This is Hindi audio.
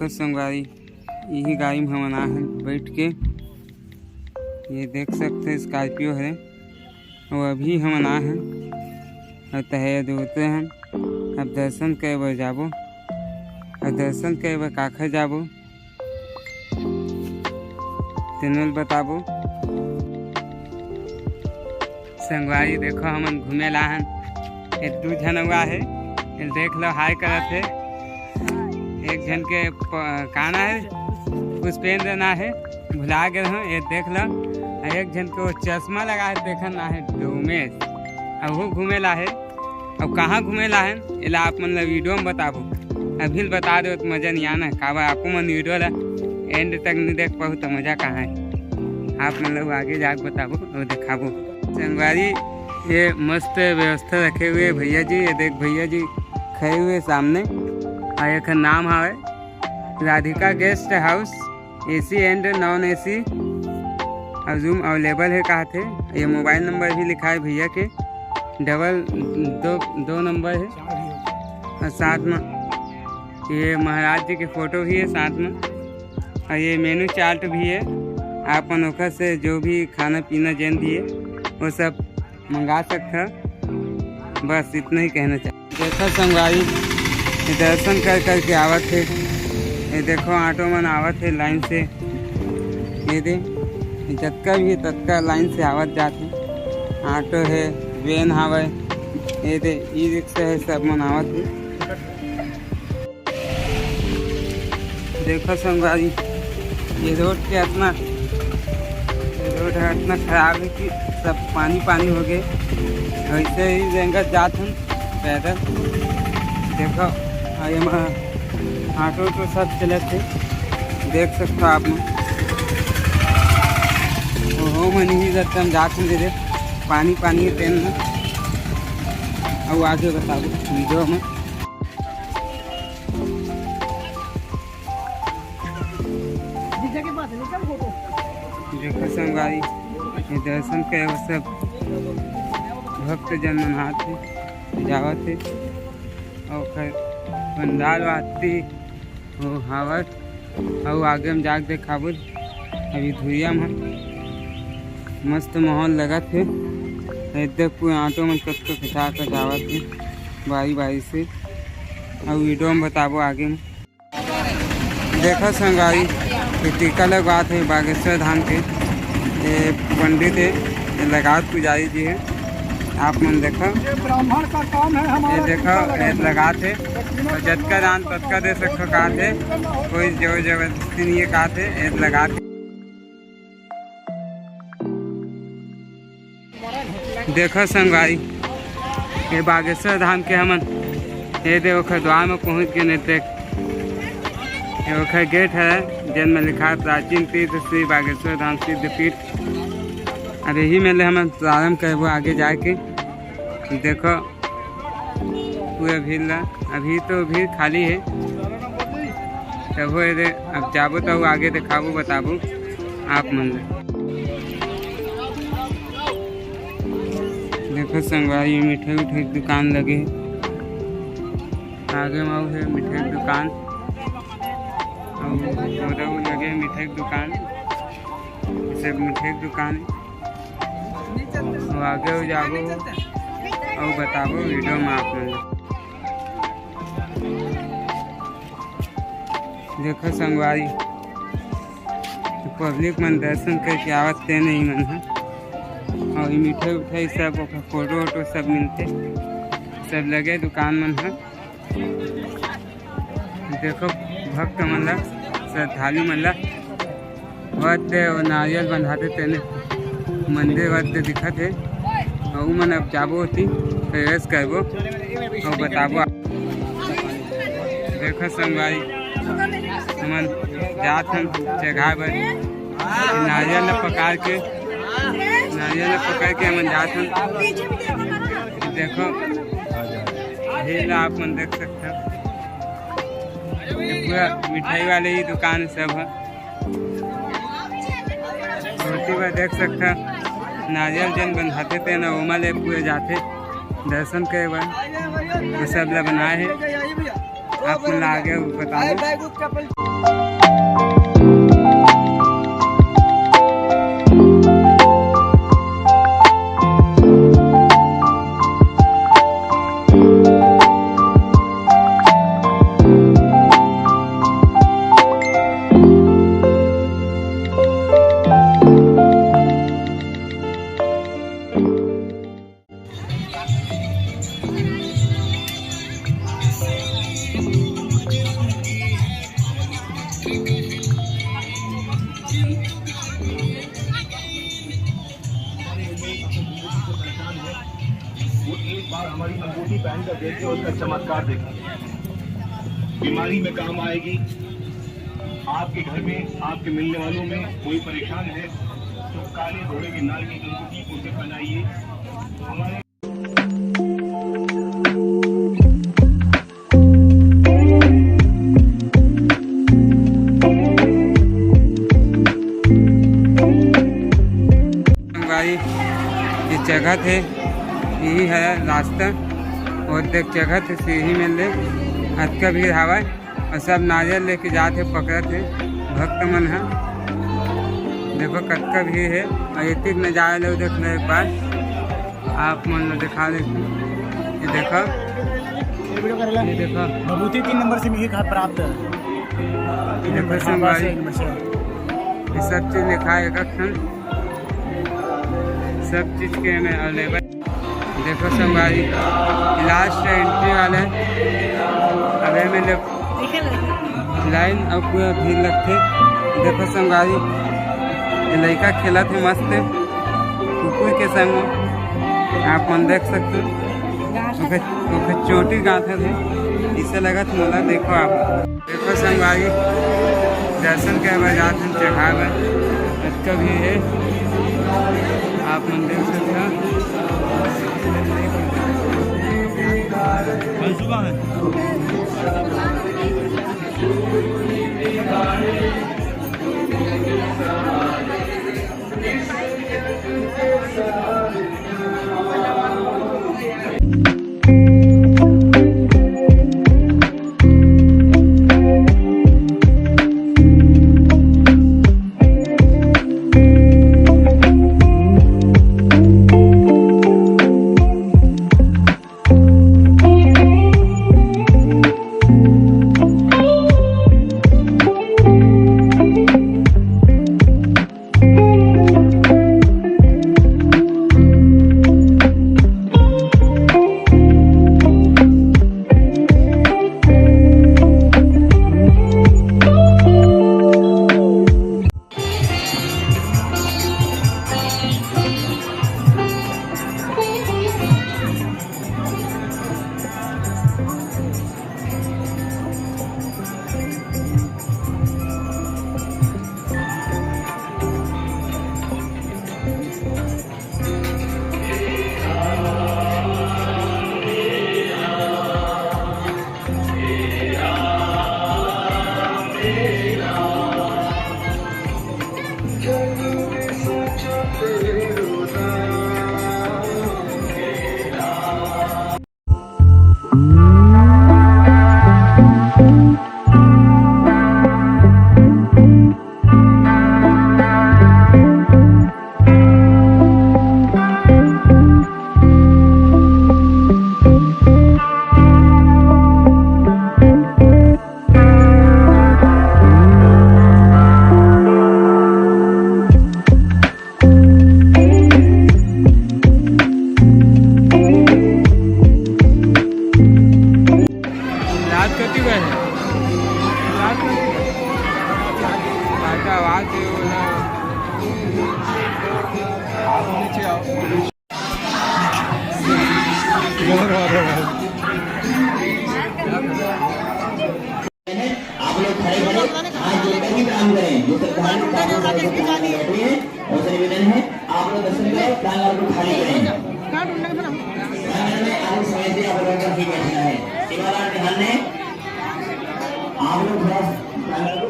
देखो संगवारी यही गाड़ी में हम आ हैं बैठ के। ये देख सकते हैं स्कॉर्पियो है और अभी हम आ हैं और तहे दूते हैं। अब दर्शन करे बार जाबो और दर्शन करे बार काखर जाबो तेनल बताबो। संगवारी देखो हम घूमे ला हन। एक दू झन हुआ है देख लो हाय करत है। एक जन के काना है पुष्पेंद्र ना है भुला गए हूँ ये देख लो। एक जन को चश्मा लगा है देखा ना है डोमेश। अब वो घूमे ला है। अब कहाँ घूमे ला है इला आप मतलब वीडियो में बताबो। अभी बता दो तो मज़ा नहीं आना काबा आपको मन वीडियो ला एंड तक नहीं देख पाओ तो मज़ा कहाँ है। आप मतलब आगे जाके बताबो और दिखाबो। संगवारी ये मस्त व्यवस्था रखे हुए भैया जी। ये देख भैया जी खड़े हुए सामने और एक नाम है Radhika guest house AC and non AC और रूम अवेलेबल है कहा थे। ये मोबाइल नंबर भी लिखा है भैया के 2 नंबर है और साथ में ये महाराज जी के फ़ोटो भी है साथ में और ये मेनू चार्ट भी है। आप अनोखा से जो भी खाना पीना जैन दिए वो सब मंगा सकते। बस इतना ही कहना चाहिए। देखो संगवारी दर्शन कर कर के आवत है। ये देखो ऑटो मन आवत है लाइन से। ये दे जतका भी है ततका लाइन से आवत जाते। ऑटो है वैन हवे ये दे ई रिक्शा है सब मन आवत है। देखो संगवारी ये रोड के इतना खराब है कि सब पानी पानी हो गए। ऐसे ही जंगल जात हम पैदल। देखो ये ऑटो तो सब चले थे देख सकते हो आप में। हो मन ही हम जाते हैं दे पानी पानी है ट्रेन में। और आगे बता दो वीडियो में। देखो संगवारी ये दर्शन के वो सब भक्त जन मनाते जावत है और फिर पंडाल आती वो हावत और आगे में जाके देखाबो। अभी धुरिया में मस्त माहौल लगा थे। देख पूरे ऑटो में कच्चा खिंचा कर जावत है बारी बारी से और वीडियो में बताबो आगे में। देखो संगवारी ये टीका लगवाते है बागेश्वर धाम के। ये पंडित है ये लगात पुजारी जी है। आप मन देखो ब्राह्मण का काम है हमारा। ये देखो ये लगाते और जतका दान ततका दे सकते कहा थे। कोई जोर जबरदस्ती नहीं है कहा थे ये लगाते। देखो संगवारी ये बागेश्वर धाम के हमन ये देखो द्वार में पहुँच गए। नहीं देख ये गेट है जिनमें लिखा है प्राचीन तीर्थ श्री बागेश्वर धाम सिद्धपीठ। और यही में हम प्रारंभ करबो आगे जाके। देखो पूरा भीड़ अभी तो भीड़ खाली है तब हो अब जाबो तो आगे दिखाबो बताबो आप मन। देखो संगवारी मिठाई उठाई दुकान लगे आगे में है मिठाई की दुकान और लगे मिठाई की दुकान सब मिठाई की दुकान और आगे हो जाबो और बताबो वीडियो में आप लोग। देखो संगवारी पब्लिक मन दर्शन करके आवत थे नहीं मन है और मिठाई उठाई सब फोटो वोटो सब मिलते सब लगे दुकान मन है। देखो भक्त मन ला श्रद्धालु मन ला वत नारियल बंधाते तेने मंदिर वत दिखत है और मन अब जाबो होती प्रवेश करबो और बताबो। देखो संगवारी मन जात हम जगह पर नारियल पकाड़ के हम जात हम। देखो भीड़ आप मन देख सकते हो पूरा मिठाई वाले ही दुकान सब है। रोटी पर देख सकते नारियल जन बंधाते थे ना ओमा ले पूरे जाते दर्शन करे बार ये सब ला बनाए है। आप मन आगे बताओ। वो एक बार हमारी अंगूठी पहनकर देखे, उसका चमत्कार देखा। बीमारी में काम आएगी, आपके घर में, आपके मिलने वालों में कोई परेशान है तो काले घोड़े के नाल की अंगूठी उसे पहनाइए। हमारे ये जगह थे, यही है रास्ता और देख जगह थे सीढ़ी में ले हथ का भी हवा और सब नारियल लेके जाते पकड़े थे भक्त मन है। देखो कतका भी है और इतनी नजारा लोग देख लो एक बार, आप मन लो दिखा देते। ये देखो, ये देखो विभूति 3 नंबर से मिली प्राप्त। देखो संगवारी, ये सब चीज लिखा है, एक क्षण सब चीज के में अवेलेबल। देखो संगवारी, लास्ट एंट्री वाले अबे में लाइन और पूरा भीड़ लगते। देखो संगवारी, ये लड़का खेला थे मस्त कुकुर के संग, आप मन देख सकते हो। चोटी गाँथे थे, इससे लगा था मोला। देखो आप, देखो संगवारी दर्शन के बाद जाते चढ़ा अच्छा भी है, आप मन देख सकते हैं। आप लोग खड़े खड़े हाथ जोड़कर ही प्रणाम करें। जो सरकार बैठे हैं और निवेदन है आप लोग दर्शन करें, प्रांगण को खाली करें। प्रांगण में आधे समय से आप लोगों को ही बैठना है। सेवादार ध्यान दें, आप लोग थोड़ा प्रांगण को